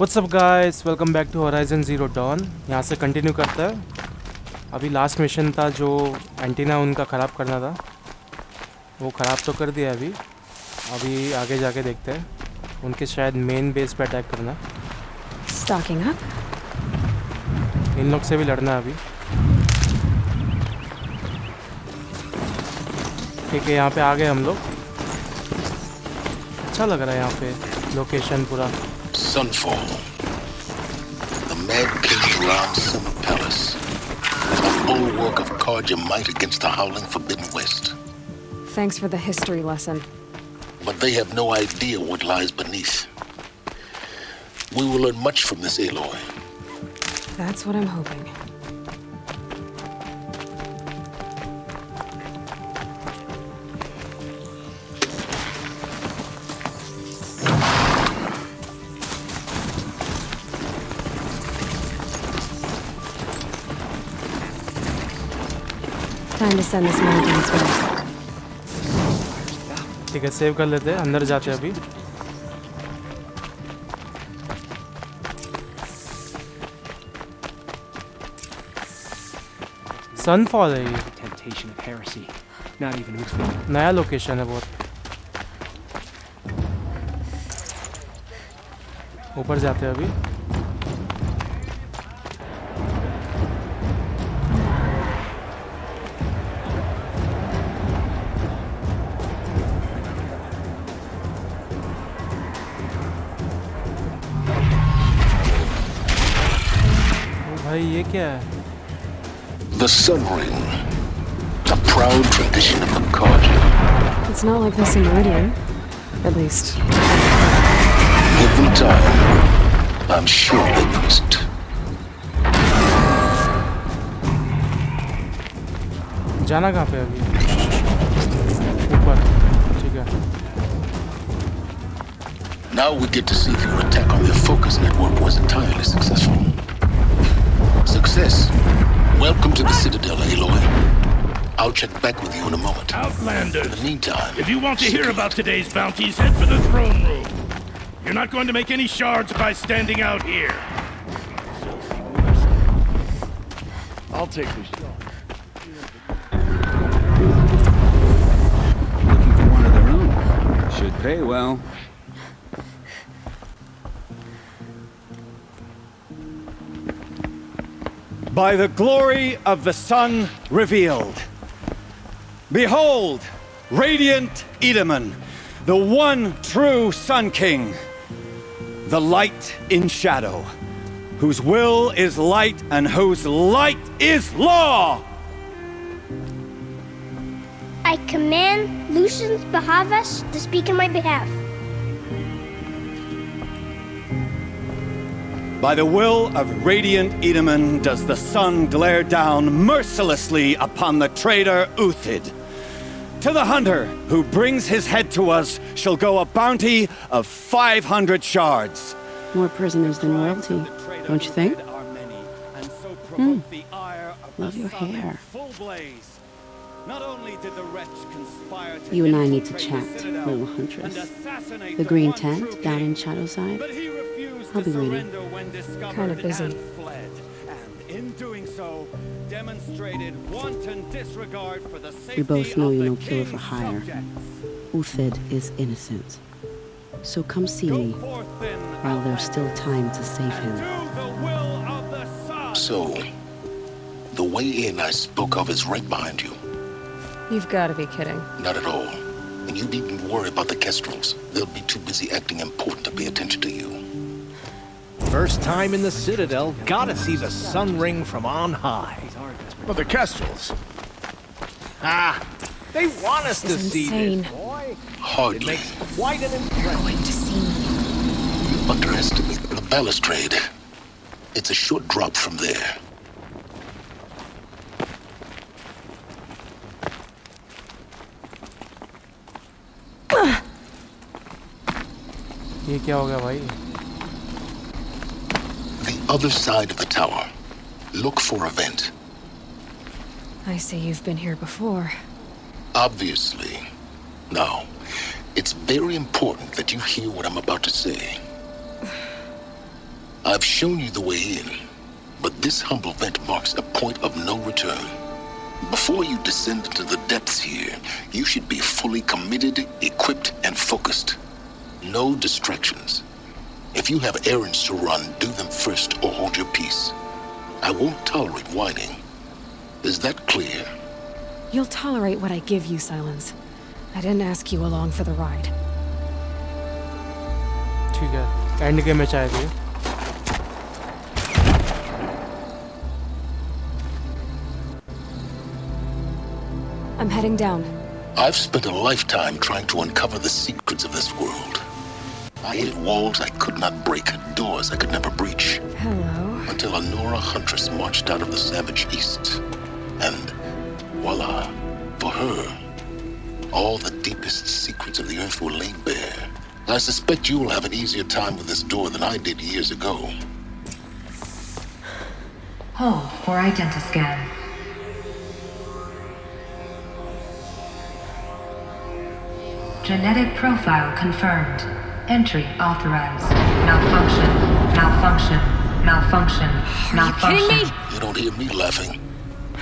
What's up guys, welcome back to Horizon Zero Dawn. यहाँ से continue करता है। अभी लास्ट मिशन था जो एंटीना उनका ख़राब करना था, वो ख़राब तो कर दिया। अभी आगे जाके देखते हैं। उनके शायद मेन बेस पे अटैक करना। Stocking up. इन लोग से भी लड़ना है अभी। ठीक है, यहाँ पे आ गए हम लोग। अच्छा लग रहा है यहाँ पे लोकेशन पूरा। Sunfall. The mad king around Summer Palace. A bulwark of cards your might against the howling Forbidden West. Thanks for the history lesson. But they have no idea what lies beneath. We will learn much from this Aloy. That's what I'm hoping. Time to send this man to his way. ठीक है, save कर लेते हैं। अंदर जाते हैं अभी। सनफॉल है ये। नया लोकेशन है बहुत। ऊपर जाते हैं अभी। भाई ये क्या है? The Sun Ring. A proud tradition of the card. It's not like this in Meridian. At least. Every time, I'm sure they use it. जाना कहाँ पे अभी? ऊपर, ठीक है। Now we get to see if your attack on their focus network was entirely successful. Success. Welcome to the Citadel, Aloy. I'll check back with you in a moment. Outlanders! In the meantime, if you want to hear about today's bounties, head for the throne room. You're not going to make any shards by standing out here. I'll take the shot. Looking for one of their own. Should pay well. By the glory of the sun revealed. Behold, radiant Edaman, the one true Sun King, the light in shadow, whose will is light and whose light is law. I command Lucius Bahavas to speak in my behalf. By the will of radiant Edaman does the sun glare down mercilessly upon the traitor Uthid. To the hunter who brings his head to us shall go a bounty of 500 shards. More prisoners than royalty, don't you think? Love your hair. Not only did the wretch conspire to You and I need to chat, little huntress. The green tent down in Shadowside? I'll be waiting. Kind of busy. And in doing so, demonstrated wanton disregard for the safety We both know of you're the no killer for king's hire. subjects. Uthid is innocent. So come see Go me forth then, while there's still time to save him. do the will of the sun. so the way in I spoke of is right behind you. You've got to be kidding. Not at all. And you needn't worry about the Kestrels. They'll be too busy acting important to pay attention to you. First time in the Citadel, gotta see the sun ring from on high. Well, the Kestrels. Ah, they want us to This is see insane. this, boy. It Hardly. makes quite an impression. Going to see me. You underestimate the balustrade. It's a short drop from there. ये क्या हो गया भाई? The other side of the tower. Look for a vent. I see you've been here before. Obviously. Now, it's very important that you hear what I'm about to say. I've shown you the way in, but this humble vent marks a point of no return. Before you descend into the depths here, you should be fully committed, equipped, and focused. No distractions. If you have errands to run, do them first or hold your peace. I won't tolerate whining. Is that clear? You'll tolerate what I give you, Silence. I didn't ask you along for the ride. ठीक है, end game में चाहे थे। I'm heading down. I've spent a lifetime trying to uncover the secrets of this world. I hit walls I could not break, doors I could never breach. Hello. Until a Nora huntress marched out of the savage east. And voila, for her, all the deepest secrets of the earth were laid bare. I suspect you will have an easier time with this door than I did years ago. Hold for identiscan. Genetic profile confirmed. Entry authorized. Malfunction. Malfunction. Malfunction. Malfunction. Are you kidding me? You don't hear me laughing.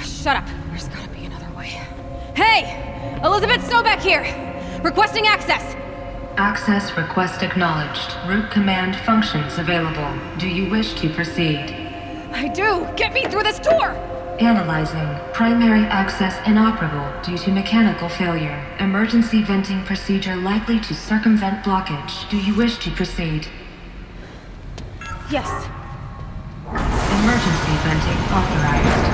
Shut up. There's gotta be another way. Hey! Elizabeth Sobeck here! Requesting access! Access request acknowledged. Root command functions available. Do you wish to proceed? I do! Get me through this door! Analyzing. Primary access inoperable due to mechanical failure. Emergency venting procedure likely to circumvent blockage. Do you wish to proceed? Yes. Emergency venting authorized.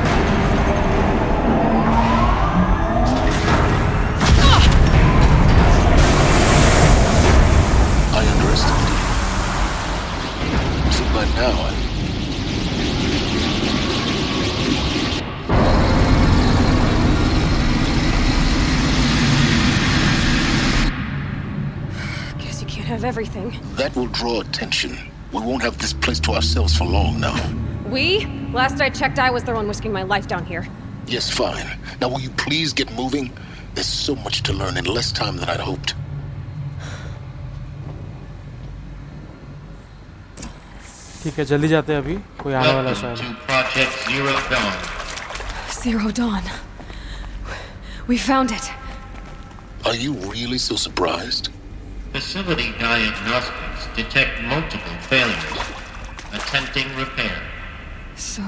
I underestimated you. So by now, Guess you can't have everything. that will draw attention. We won't have this place to ourselves for long now. We? Last I checked, I was the one risking my life down here. Yes, fine. Now will you please get moving? There's so much to learn in less time than I'd hoped. ठीक है, जल्दी जाते हैं अभी, कोई आने वाला Welcome शायद। to Project Zero Dawn. Zero Dawn. We found it. Are you really so surprised? Facility diagnostics detect multiple failures. Attempting repair. So,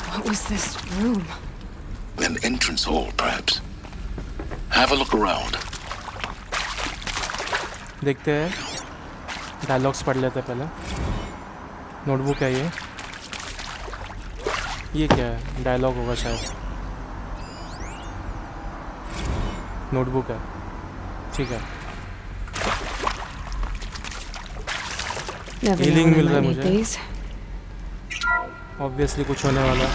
what was this room? An entrance hall, perhaps. Have a look around. देखते हैं, dialogues पढ़ लेते हैं पहले। Notebook है ये क्या है? डायलॉग होगा शायद। नोटबुक है, ठीक है। हीलिंग मिल रहा है मुझे। ऑब्वियसली कुछ होने वाला।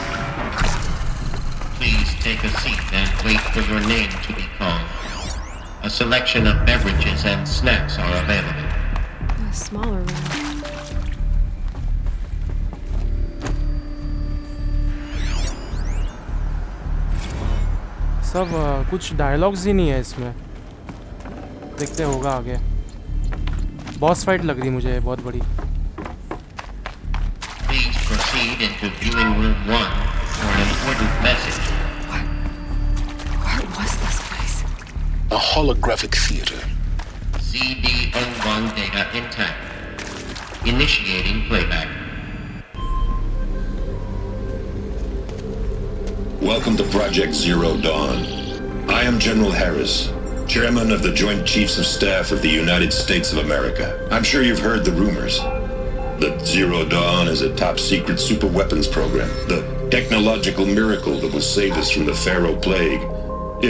Please take a seat and wait for your name to be called. A selection of beverages and snacks are available. A smaller room. सब कुछ डायलॉग्स ही नहीं है इसमें। देखते होगा आगे। बॉस फाइट लग रही मुझे बहुत बड़ी। Please proceed into viewing room 1 for an important message. What was this place? A holographic theater. CD01 data intact. Initiating playback. Welcome to Project Zero Dawn. I am General Harris, Chairman of the Joint Chiefs of Staff of the United States of America. I'm sure you've heard the rumors that Zero Dawn is a top-secret superweapons program, the technological miracle that will save us from the Pharaoh Plague,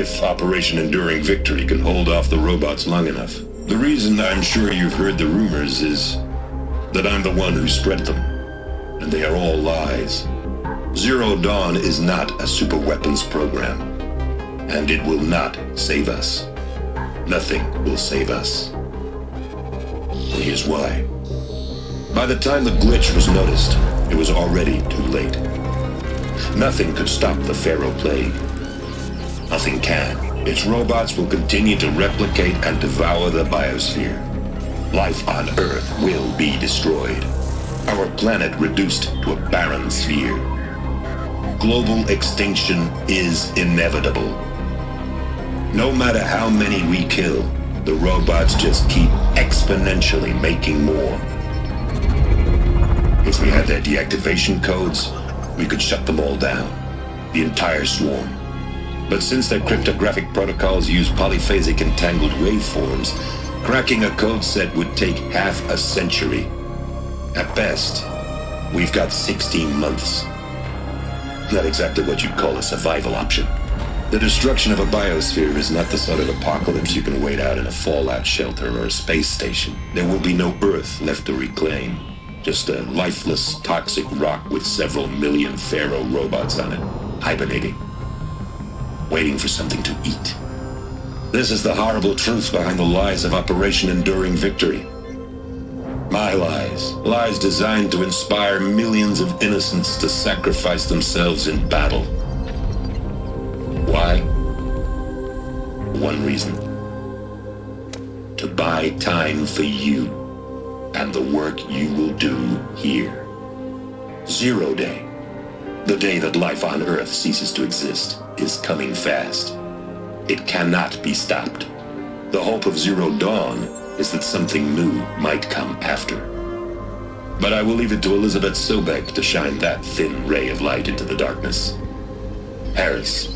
if Operation Enduring Victory can hold off the robots long enough. The reason I'm sure you've heard the rumors is that I'm the one who spread them, and they are all lies. Zero Dawn is not a superweapons program, and it will not save us. Nothing will save us. Here's why. By the time the glitch was noticed, it was already too late. Nothing could stop the Pharaoh Plague. Nothing can. Its robots will continue to replicate and devour the biosphere. Life on Earth will be destroyed. Our planet reduced to a barren sphere. Global extinction is inevitable. No matter how many we kill, the robots just keep exponentially making more. If we had their deactivation codes, we could shut them all down. The entire swarm. But since their cryptographic protocols use polyphasic entangled waveforms, cracking a code set would take half a century. At best, we've got 16 months. Not exactly what you'd call a survival option. The destruction of a biosphere is not the sort of apocalypse you can wait out in a fallout shelter or a space station. There will be no Earth left to reclaim. Just a lifeless, toxic rock with several million Pharaoh robots on it, hibernating. Waiting for something to eat. This is the horrible truth behind the lies of Operation Enduring Victory. My lies. Lies designed to inspire millions of innocents to sacrifice themselves in battle. Why? One reason. To buy time for you and the work you will do here. 0 Day. The day that life on Earth ceases to exist is coming fast. It cannot be stopped. The hope of Zero Dawn is that something new might come after. But I will leave it to Elizabeth Sobek to shine that thin ray of light into the darkness. Harris,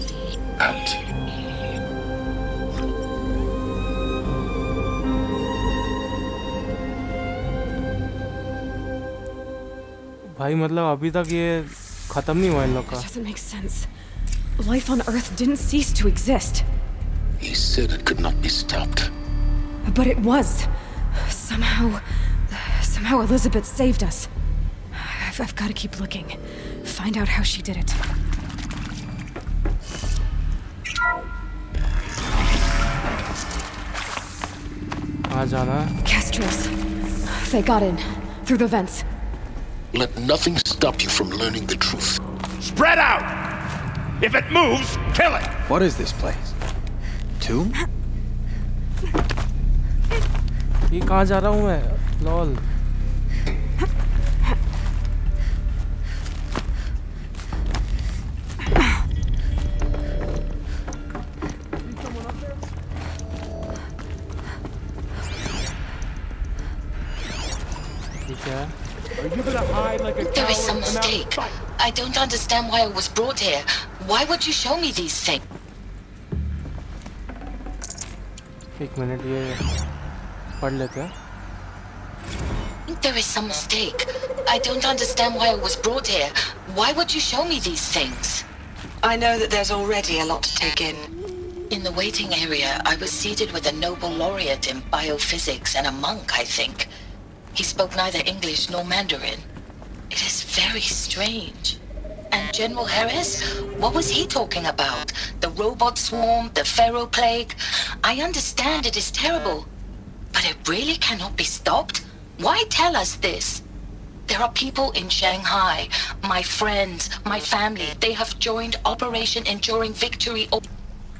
out. भाई मतलब अभी तक ये खत्म नहीं हुआ इन लोग का. Doesn't make sense. Life on Earth didn't cease to exist. He said it could not be stopped. But it was. Somehow Elizabeth saved us. I've got to keep looking. Find out how she did it. कहाँ जाना? Castros. They got in. Through the vents. Let nothing stop you from learning the truth. Spread out! If it moves, kill it! What is this place? Tomb? ये कहाँ जा रहा हूँ मैं? Lol. There is some mistake. I don't understand why I was brought here. Why would you show me these things? एक minute ये पढ़ लेते हैं. There is some mistake. I don't understand why I was brought here. Why would you show me these things? I know that there's already a lot to take in. In the waiting area, I was seated with a Nobel laureate in biophysics and a monk, I think. He spoke neither English nor Mandarin. It is very strange. And General Harris? What was he talking about? The robot swarm, the Pharaoh plague? I understand it is terrible. But it really cannot be stopped? Why tell us this? There are people in Shanghai, my friends, my family. They have joined Operation Enduring Victory.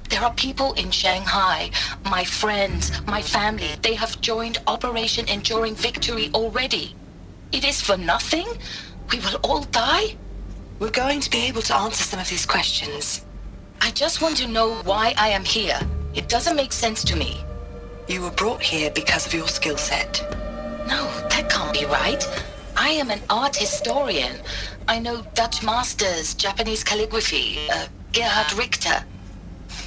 There are people in Shanghai, my friends, my family. They have joined Operation Enduring Victory already. It is for nothing? We will all die? We're going to be able to answer some of these questions. I just want to know why I am here. It doesn't make sense to me. You were brought here because of your skill set. No, that can't be right. I am an art historian. I know Dutch masters, Japanese calligraphy, Gerhard Richter.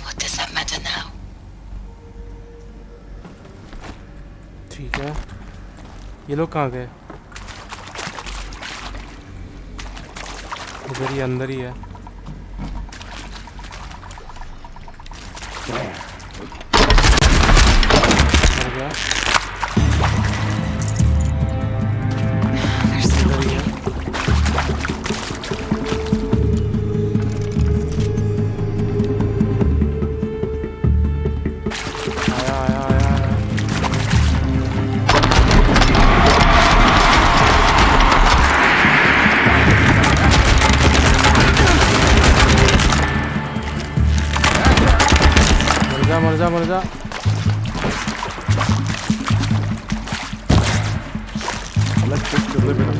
What does that matter now? ठीक है. ये लोग कहाँ गए? इधर ही अंदर ही है. हो गया. मर जा. post-apocalyptic delivery.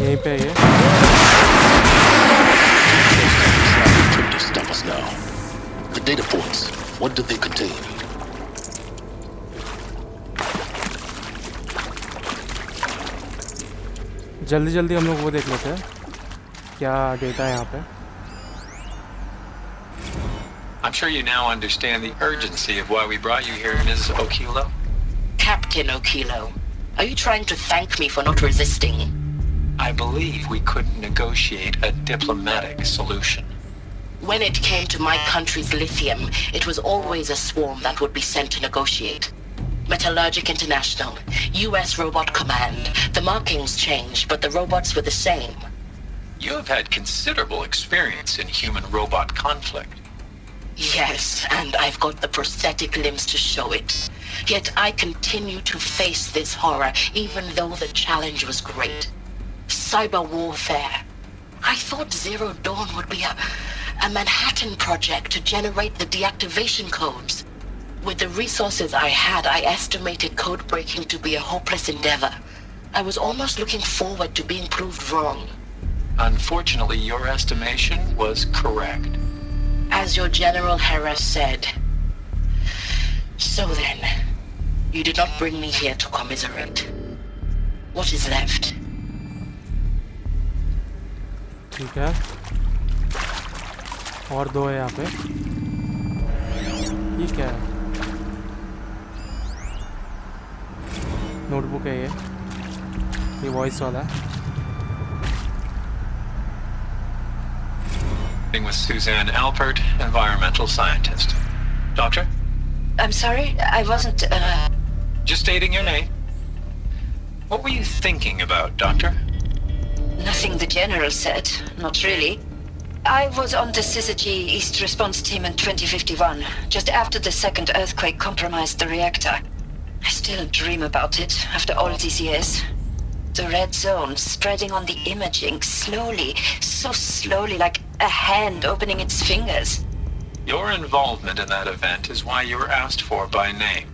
यहीं पे है ये। To stop us now. The data ports, what do they contain? जल्दी जल्दी हम लोग वो देख लेते हैं क्या डेटा है यहाँ पे। I'm sure you now understand the urgency of why we brought you here, Ms. Okilo. Captain Okilo, are you trying to thank me for not resisting? I believe we couldn't negotiate a diplomatic solution. When it came to my country's lithium, it was always a swarm that would be sent to negotiate. Metallurgic International, US Robot Command. The markings changed, but the robots were the same. You have had considerable experience in human-robot conflict. Yes, and I've got the prosthetic limbs to show it. Yet I continue to face this horror, even though the challenge was great. Cyber warfare. I thought Zero Dawn would be a Manhattan project to generate the deactivation codes. With the resources I had, I estimated code breaking to be a hopeless endeavor. I was almost looking forward to being proved wrong. Unfortunately, your estimation was correct. As your General Hera said. So then, you did not bring me here to commiserate. What is left? ठीक है और दो है यहाँ पे। ये क्या है? नोटबुक है ये वॉइस वाला है। With Suzanne Alpert, environmental scientist. Doctor? I'm sorry, I wasn't, Just stating your name. What were you thinking about, Doctor? Nothing the General said, not really. I was on the Syzygy East Response Team in 2051, just after the second earthquake compromised the reactor. I still dream about it, after all these years. The red zone spreading on the imaging, slowly, so slowly, like a hand opening its fingers. Your involvement in that event is why you were asked for by name.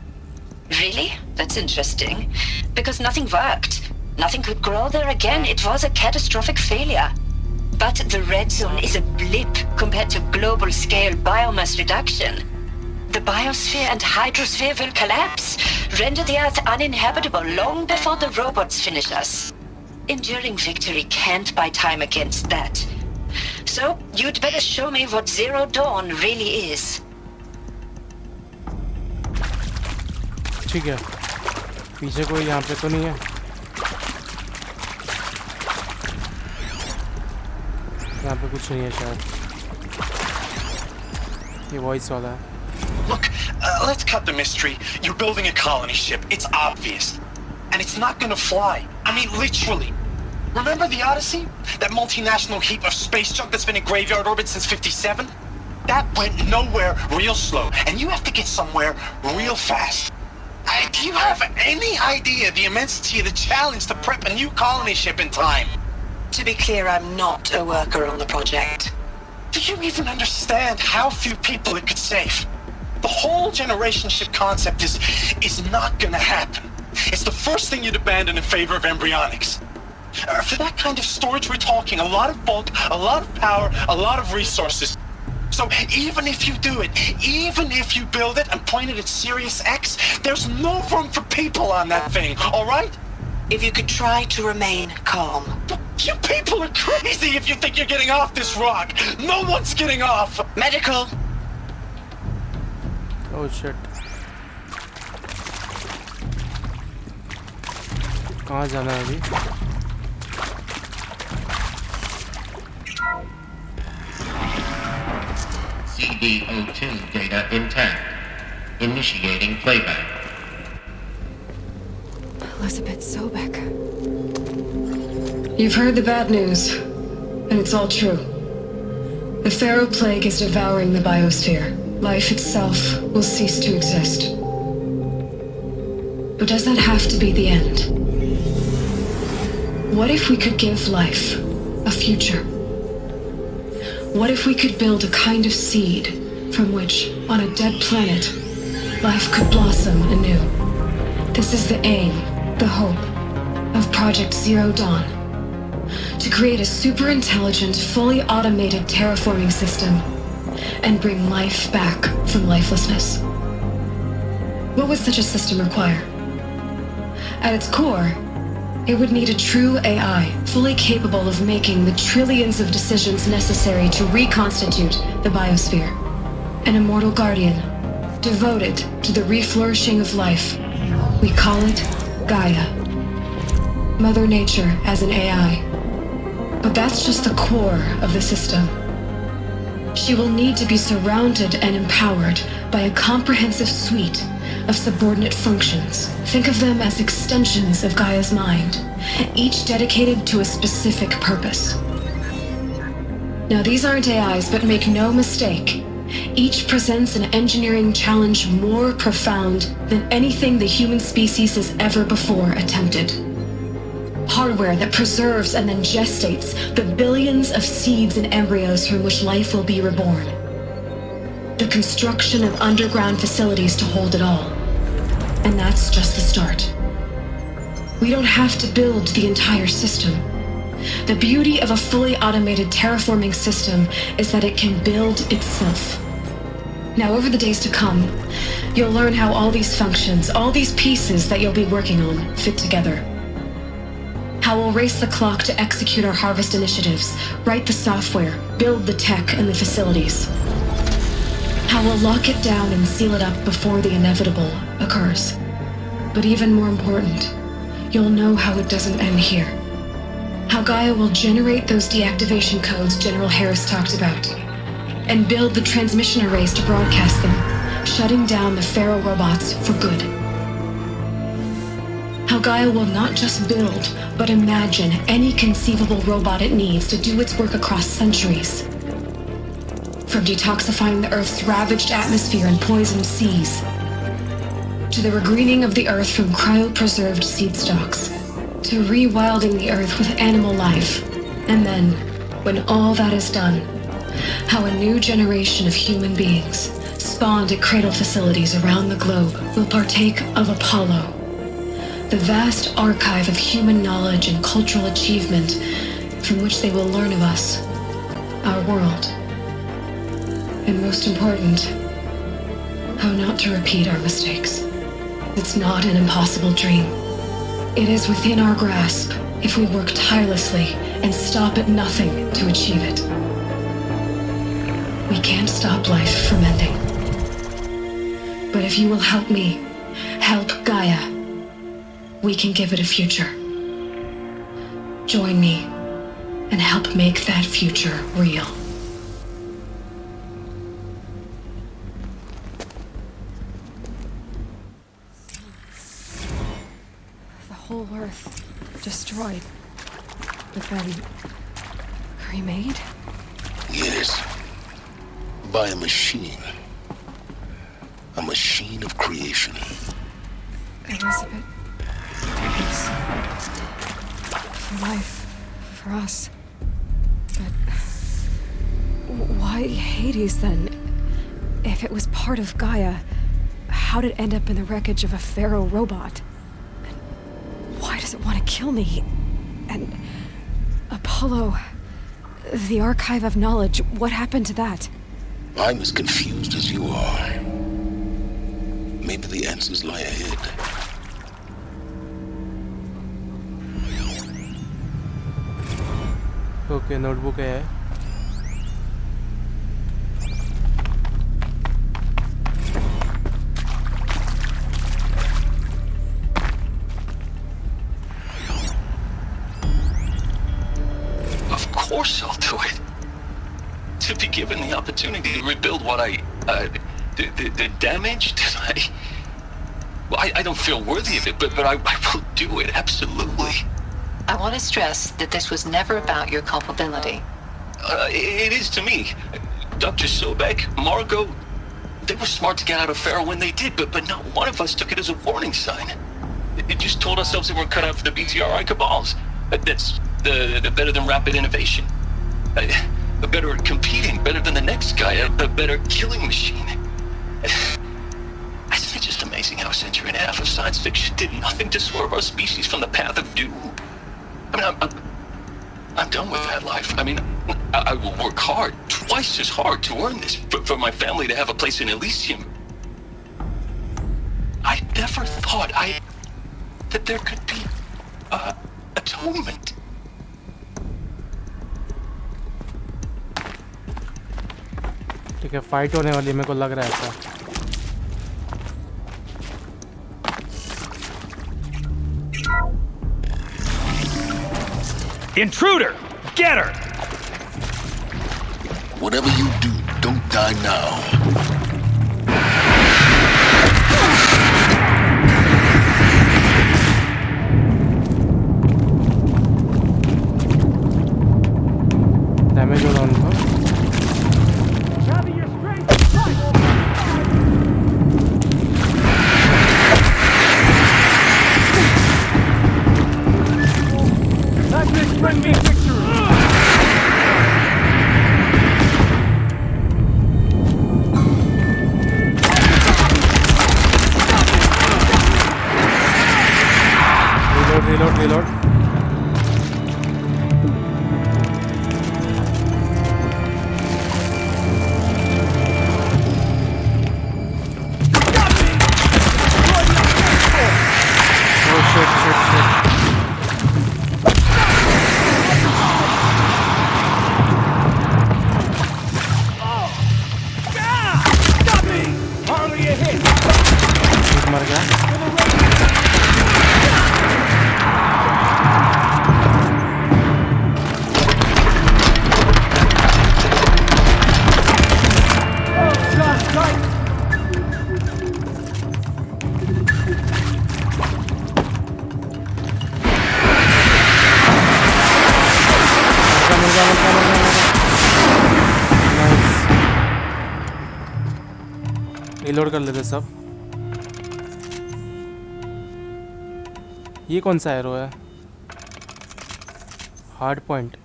Really? That's interesting. Because nothing worked. Nothing could grow there again. It was a catastrophic failure. But the red zone is a blip compared to global-scale biomass reduction. The biosphere and hydrosphere will collapse, render the Earth uninhabitable long before the robots finish us. Enduring victory can't buy time against that. So, you'd better show me what Zero Dawn really is. ठीक है पीछे कोई यहाँ पे तो नहीं है। यहाँ पे कुछ नहीं है शायद। ये वॉइस वाला है। Look, let's cut the mystery. You're building a colony ship. It's obvious. And it's not gonna fly. I mean, literally. Remember the Odyssey? That multinational heap of space junk that's been in graveyard orbit since 57? That went nowhere real slow. And you have to get somewhere real fast. Do you have any idea the immensity of the challenge to prep a new colony ship in time? To be clear, I'm not a worker on the project. Do you even understand how few people it could save? The whole generation ship concept is not gonna happen. It's the first thing you'd abandon in favor of embryonics. For that kind of storage we're talking a lot of bulk, a lot of power, a lot of resources. So even if you do it, even if you build it and point it at Sirius X, there's no room for people on that thing, alright? If you could try to remain calm. You people are crazy if you think you're getting off this rock. No one's getting off. Medical. Oh shit. कहाँ जाना है अभी? CD02 data intact. Initiating playback. Elizabeth Sobek. You've heard the bad news, and it's all true. The Pharaoh Plague is devouring the biosphere. Life itself will cease to exist. But does that have to be the end? What if we could give life a future? What if we could build a kind of seed from which on a dead planet, life could blossom anew. This is the aim, the hope, of Project Zero Dawn. To create a super-intelligent, fully automated terraforming system and bring life back from lifelessness. What would such a system require? At its core, it would need a true AI, fully capable of making the trillions of decisions necessary to reconstitute the biosphere. An immortal guardian, devoted to the reflourishing of life. We call it Gaia. Mother Nature as an AI. But that's just the core of the system. She will need to be surrounded and empowered by a comprehensive suite of subordinate functions. Think of them as extensions of Gaia's mind, each dedicated to a specific purpose. Now, these aren't AIs, but make no mistake, each presents an engineering challenge more profound than anything the human species has ever before attempted. Hardware that preserves and then gestates the billions of seeds and embryos from which life will be reborn. The construction of underground facilities to hold it all. And that's just the start. We don't have to build the entire system. The beauty of a fully automated terraforming system is that it can build itself. Now, over the days to come, you'll learn how all these functions, all these pieces that you'll be working on, fit together. How we'll race the clock to execute our harvest initiatives, write the software, build the tech and the facilities. How we'll lock it down and seal it up before the inevitable occurs. But even more important, you'll know how it doesn't end here. How Gaia will generate those deactivation codes General Harris talked about, and build the transmission arrays to broadcast them, shutting down the Pharaoh robots for good. How Gaia will not just build, but imagine any conceivable robot it needs to do its work across centuries. From detoxifying the Earth's ravaged atmosphere and poisoned seas, to the regreening of the Earth from cryopreserved seed stalks, to rewilding the Earth with animal life. And then, when all that is done, how a new generation of human beings, spawned at cradle facilities around the globe, will partake of Apollo, the vast archive of human knowledge and cultural achievement from which they will learn of us, our world. And most important, how not to repeat our mistakes. It's not an impossible dream. It is within our grasp if we work tirelessly and stop at nothing to achieve it. We can't stop life from ending. But if you will help me, help Gaia, we can give it a future. Join me and help make that future real. The whole Earth destroyed, but then remade? Yes. By a machine. A machine of creation. Elizabeth. Peace. For life. For us. But why Hades then? If it was part of Gaia, how'd it end up in the wreckage of a Pharaoh robot? And why does it want to kill me? And Apollo, the archive of knowledge, what happened to that? I'm as confused as you are. Maybe the answers lie ahead. Okay, notebook है. Of course I'll do it. To be given the opportunity to rebuild what the damage that I don't feel worthy of it, but I will do it, absolutely. I want to stress that this was never about your culpability. It is to me. Dr. Sobek, Margot, they were smart to get out of Pharaoh when they did, but not one of us took it as a warning sign. It just told ourselves that we're cut out for the BTRI cabals. That's the better than rapid innovation. Better at competing, better than the next guy, a better killing machine. Isn't it just amazing how a century and a half of science fiction did nothing to swerve our species from the path of doom? I mean, I'm done with that life. I mean, I will work hard, twice as hard to earn this, for my family to have a place in Elysium. I never thought that there could be atonement. ठीक है, fight होने वाली मेरे को लग रहा है ऐसा. Intruder! Get her! Whatever you do, don't die now. Damage हो रहा उनको. Bring me victory! Reload. Oh shit. मर गया. रिलोड कर लेते सब. ये कौन सा एरो है? Hard point.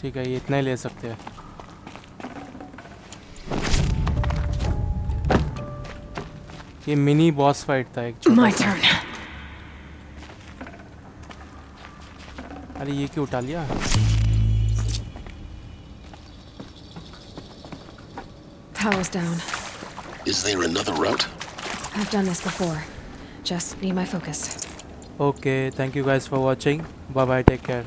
ठीक है, ये इतना ही ले सकते हैं. ये मिनी बॉस फाइट था एक छोटा सा. अरे ये क्यों उठा लिया? Power's down. Is there another route? I've done this before. Just need my focus. Okay, thank you guys for watching. Bye bye, take care.